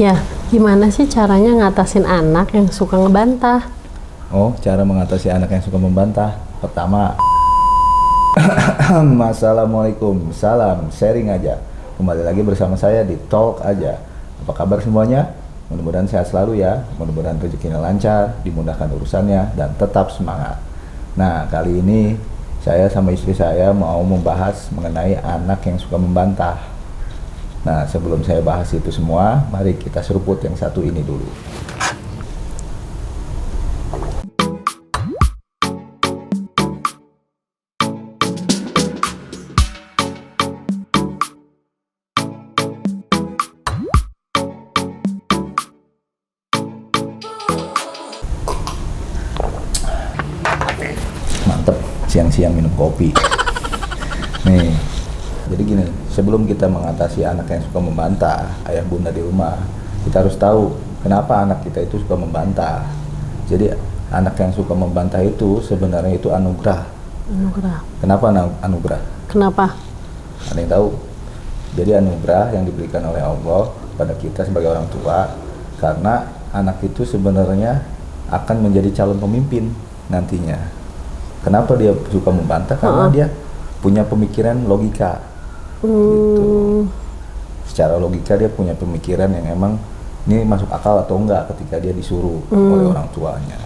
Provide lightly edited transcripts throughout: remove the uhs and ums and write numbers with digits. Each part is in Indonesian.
Ya, gimana sih caranya ngatasin anak yang suka ngebantah? Oh, cara mengatasi anak yang suka membantah. Pertama, Assalamualaikum, salam, sharing aja. Kembali lagi bersama saya di Talk Aja. Apa kabar semuanya? Mudah-mudahan sehat selalu ya. Mudah-mudahan rezekinya lancar, dimudahkan urusannya, dan tetap semangat. Nah, kali ini saya sama istri saya mau membahas mengenai anak yang suka membantah. Nah, sebelum saya bahas itu semua, mari kita seruput yang satu ini dulu. Mantep, siang-siang minum kopi. Nih, jadi gini, sebelum kita mengatasi anak yang suka membantah, ayah bunda di rumah, kita harus tahu kenapa anak kita itu suka membantah. Jadi anak yang suka membantah itu sebenarnya itu anugerah. Anugerah. Kenapa anugerah? Kenapa? Ada yang tahu? Jadi anugerah yang diberikan oleh Allah pada kita sebagai orang tua, karena anak itu sebenarnya akan menjadi calon pemimpin nantinya. Kenapa dia suka membantah? Karena dia punya pemikiran logika. Gitu. Secara logika dia punya pemikiran yang emang ini masuk akal atau enggak ketika dia disuruh oleh orang tuanya.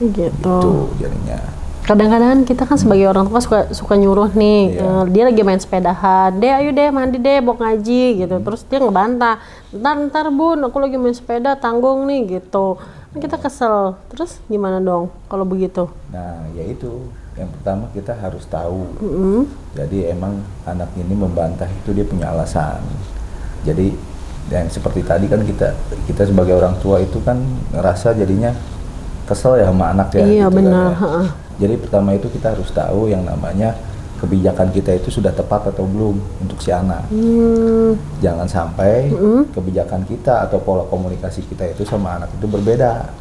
Gitu jadinya. Kadang-kadang kita kan sebagai orang tua suka nyuruh nih, dia lagi main sepedahan, deh ayo deh mandi deh, bawa ngaji gitu. Terus dia ngebantah, ntar bun, aku lagi main sepeda tanggung nih gitu. Kita kesel. Terus gimana dong kalau begitu? Nah, yaitu yang pertama kita harus tahu. Jadi emang anak ini membantah itu dia punya alasan. Jadi yang seperti tadi kan kita sebagai orang tua itu kan ngerasa jadinya kesel ya sama anak ya. Iya gitu benar. kan, ya. Jadi pertama itu kita harus tahu yang namanya kebijakan kita itu sudah tepat atau belum untuk si anak. Jangan sampai kebijakan kita atau pola komunikasi kita itu sama anak itu berbeda.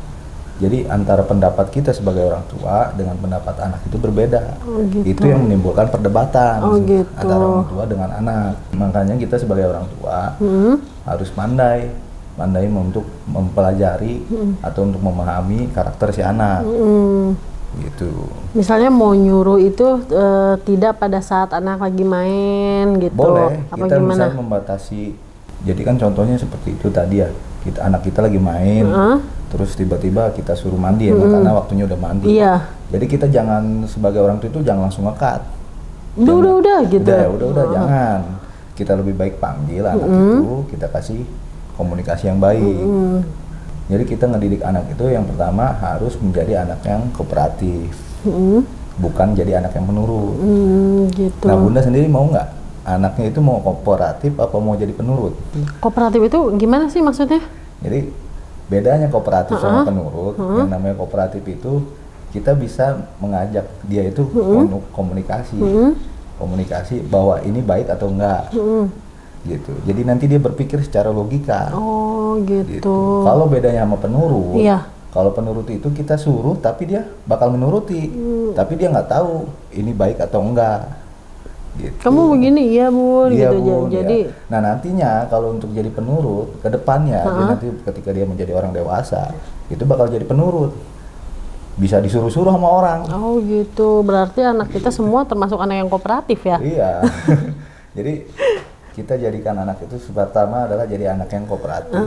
Jadi antara pendapat kita sebagai orang tua dengan pendapat anak itu berbeda. Gitu. Itu yang menimbulkan perdebatan Gitu. antara orang tua dengan anak. Makanya kita sebagai orang tua harus pandai untuk mempelajari atau untuk memahami karakter si anak. Gitu. Misalnya mau nyuruh itu tidak pada saat anak lagi main gitu. Boleh, apa kita gimana? bisa membatasi. Jadi kan contohnya seperti itu tadi ya. Anak kita lagi main, terus tiba-tiba kita suruh mandi ya, karena waktunya udah mandi. Iya. Jadi kita jangan sebagai orang tua itu jangan langsung ngekat. Udah gitu. Udah jangan. Kita lebih baik panggil anak itu, kita kasih komunikasi yang baik. Jadi kita ngedidik anak itu yang pertama harus menjadi anak yang kooperatif, bukan jadi anak yang penurut. Gitu. Nah, bunda sendiri mau nggak anaknya itu mau kooperatif apa mau jadi penurut? Kooperatif itu gimana sih maksudnya? Jadi bedanya kooperatif sama penurut, yang namanya kooperatif itu kita bisa mengajak dia itu komunikasi bahwa ini baik atau enggak. Gitu. Jadi nanti dia berpikir secara logika. Oh gitu. Kalau bedanya sama penurut, Iya. kalau penurut itu kita suruh tapi dia bakal menuruti, tapi dia nggak tahu ini baik atau enggak. Gitu. Kamu begini ya bun, Iya, gitu. Bun, Jadi ya. Nah nantinya kalau untuk jadi penurut ke depannya, dia nanti ketika dia menjadi orang dewasa itu bakal jadi penurut, bisa disuruh-suruh sama orang. oh gitu. Berarti anak kita semua termasuk anak yang kooperatif ya? Iya. Jadi kita jadikan anak itu pertama adalah jadi anak yang kooperatif.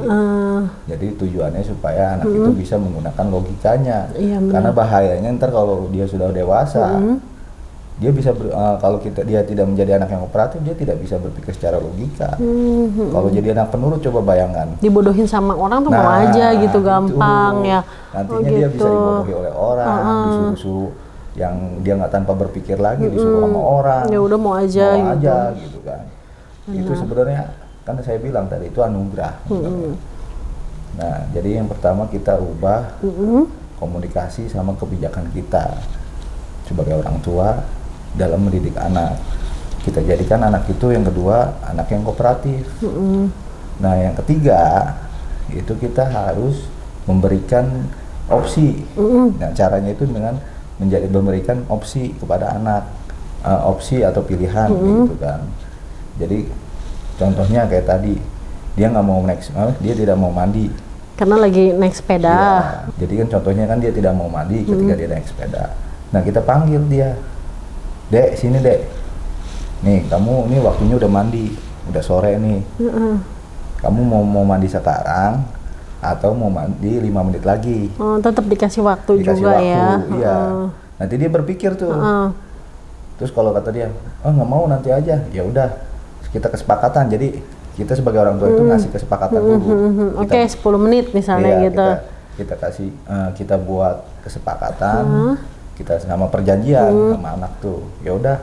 Jadi tujuannya supaya anak itu bisa menggunakan logikanya. Iya, karena bahayanya ntar kalau dia sudah dewasa, dia bisa kalau dia tidak menjadi anak yang kooperatif, dia tidak bisa berpikir secara logika. Kalau jadi anak penurut, coba bayangkan. Dibodohin sama orang tuh mau aja gitu, gampang ya. Nantinya dia bisa dibodohi oleh orang, disuruh-suruh yang dia nggak tanpa berpikir lagi, disuruh sama orang. Ya udah mau aja gitu kan. Itu sebenarnya kan saya bilang tadi itu anugerah. Nah, jadi yang pertama kita ubah komunikasi sama kebijakan kita sebagai orang tua dalam mendidik anak. Kita jadikan anak itu yang kedua anak yang kooperatif. Nah, yang ketiga itu kita harus memberikan opsi. Nah, caranya itu dengan memberikan opsi kepada anak, opsi atau pilihan gitu kan. Jadi contohnya kayak tadi dia nggak mau dia tidak mau mandi. Karena lagi naik sepeda. Ya, jadi kan contohnya kan dia tidak mau mandi ketika dia naik sepeda. Nah kita panggil dia, Dek sini Dek, nih kamu ini waktunya udah mandi, udah sore nih, kamu mau mandi sekarang atau mau mandi 5 menit lagi? Oh, tetap dikasih waktu Dikasih juga waktu, ya. iya. Nanti dia berpikir tuh. Terus kalau kata dia, oh nggak mau nanti aja, ya udah kita kesepakatan. Jadi kita sebagai orang tua itu ngasih kesepakatan dulu. Oke, 10 menit misalnya iya, gitu. Kita kasih, kita buat kesepakatan, kita sama perjanjian sama anak tuh. Ya udah,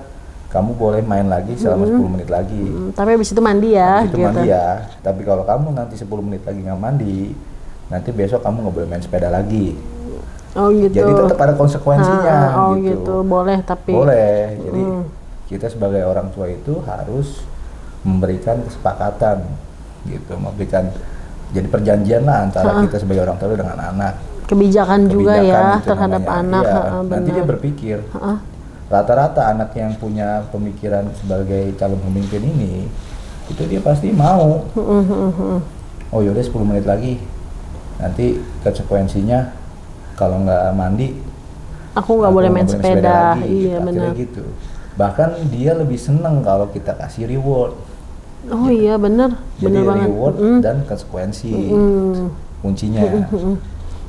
kamu boleh main lagi selama 10 menit lagi. Tapi habis itu mandi ya. Habis itu mandi ya. Tapi kalau kamu nanti 10 menit lagi nggak mandi, nanti besok kamu nggak boleh main sepeda lagi. Oh gitu. Jadi tetap ada konsekuensinya gitu. Boleh tapi. Boleh. Jadi kita sebagai orang tua itu harus memberikan kesepakatan gitu, memberikan jadi perjanjian lah antara kita sebagai orang tua dengan anak. Kebijakan juga ya terhadap namanya. anak. Iya, nanti dia berpikir. Rata-rata anak yang punya pemikiran sebagai calon pemimpin ini, itu dia pasti mau. Oh yaudah 10 menit lagi, nanti konsekuensinya kalau nggak mandi, aku nggak boleh main sepeda lagi. Iya benar. Gitu. Bahkan dia lebih seneng kalau kita kasih reward. Oh gitu. Iya benar. Jadi benar reward dan konsekuensi kuncinya.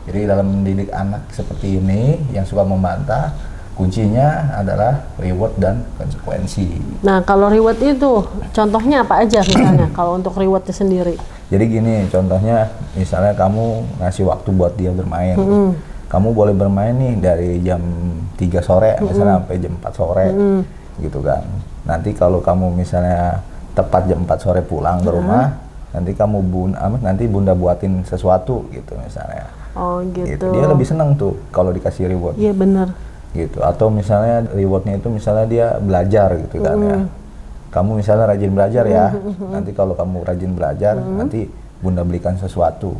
Jadi dalam mendidik anak seperti ini yang suka membantah, kuncinya adalah reward dan konsekuensi. Nah, kalau reward itu contohnya apa aja misalnya kalau untuk rewardnya sendiri? Jadi gini, contohnya misalnya kamu ngasih waktu buat dia bermain. Kamu boleh bermain nih dari jam 3 sore misalnya sampai jam 4 sore gitu kan. Nanti kalau kamu misalnya tepat jam 4 sore pulang ke rumah, nanti nanti bunda buatin sesuatu gitu misalnya. Oh gitu. Dia lebih seneng tuh kalau dikasih reward. Iya benar. Gitu. Atau misalnya rewardnya itu misalnya dia belajar gitu kan ya. Kamu misalnya rajin belajar ya. Nanti kalau kamu rajin belajar, nanti bunda belikan sesuatu.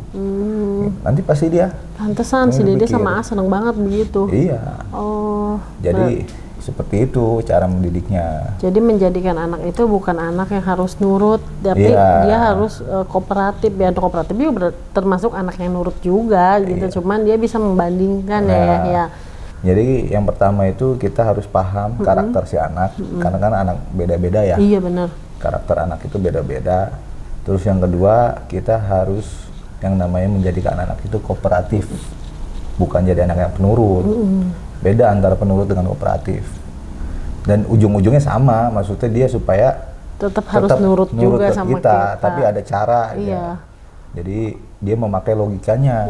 Nanti pasti dia. Pantesan si Dede sama A seneng banget begitu. Iya. Oh. Jadi seperti itu cara mendidiknya. Jadi menjadikan anak itu bukan anak yang harus nurut, tapi dia harus kooperatif ya. Kooperatif juga termasuk anak yang nurut juga gitu. Cuman dia bisa membandingkan ya. Jadi yang pertama itu kita harus paham karakter si anak, karena kan anak beda-beda ya. Iya benar. Karakter anak itu beda-beda. Terus yang kedua kita harus yang namanya menjadikan anak itu kooperatif, bukan jadi anak yang penurut. Beda antara penurut dengan kooperatif. Dan ujung-ujungnya sama, maksudnya dia supaya tetap harus nurut juga sama kita. Tapi ada cara. Iya. Ya. Jadi dia memakai logikanya.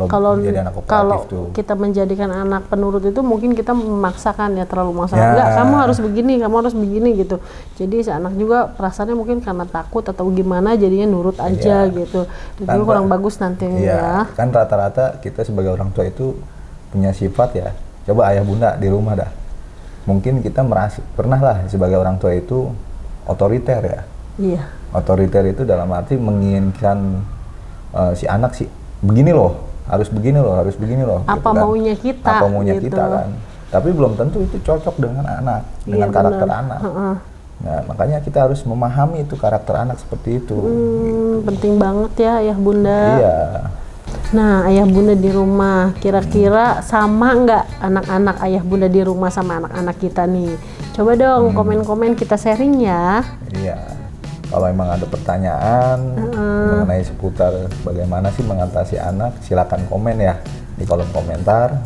Kalau menjadi anak kooperatif tuh. Kita menjadikan anak penurut itu mungkin kita memaksakan ya, terlalu memaksakan. Enggak, kamu harus begini gitu. Jadi si anak juga perasaannya mungkin karena takut atau gimana jadinya nurut aja gitu. Dan itu kurang bagus nantinya ya. Kan rata-rata kita sebagai orang tua itu punya sifat ya. Coba ayah bunda di rumah dah. Mungkin kita pernah lah sebagai orang tua itu otoriter ya. Iya. Otoriter itu dalam arti menginginkan si anak begini loh, harus begini loh. Apa gitu kan. Maunya kita? Apa maunya gitu. Kita kan. Tapi belum tentu itu cocok dengan anak, dengan karakter anak. Nah, makanya kita harus memahami itu karakter anak seperti itu. Gitu. Penting banget ya ayah bunda. Iya. Nah, ayah bunda di rumah, kira-kira sama nggak anak-anak ayah bunda di rumah sama anak-anak kita nih? Coba dong komen-komen kita sharing ya. Iya. Kalau emang ada pertanyaan mengenai seputar bagaimana sih mengatasi anak, silakan komen ya di kolom komentar.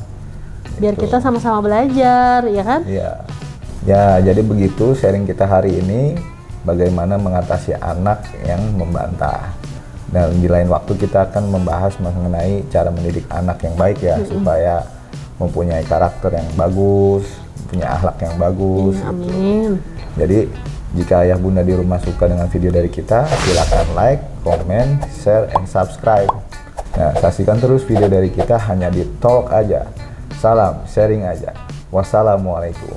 Biar kita sama-sama belajar, ya kan? Iya. Ya, jadi begitu sharing kita hari ini, bagaimana mengatasi anak yang membantah. Dan di lain waktu kita akan membahas mengenai cara mendidik anak yang baik ya, supaya mempunyai karakter yang bagus, punya akhlak yang bagus. Amin. Jadi jika ayah bunda di rumah suka dengan video dari kita, silakan like, comment, share, and subscribe. Nah, saksikan terus video dari kita hanya di Talk aja. Salam sharing aja. Wassalamualaikum.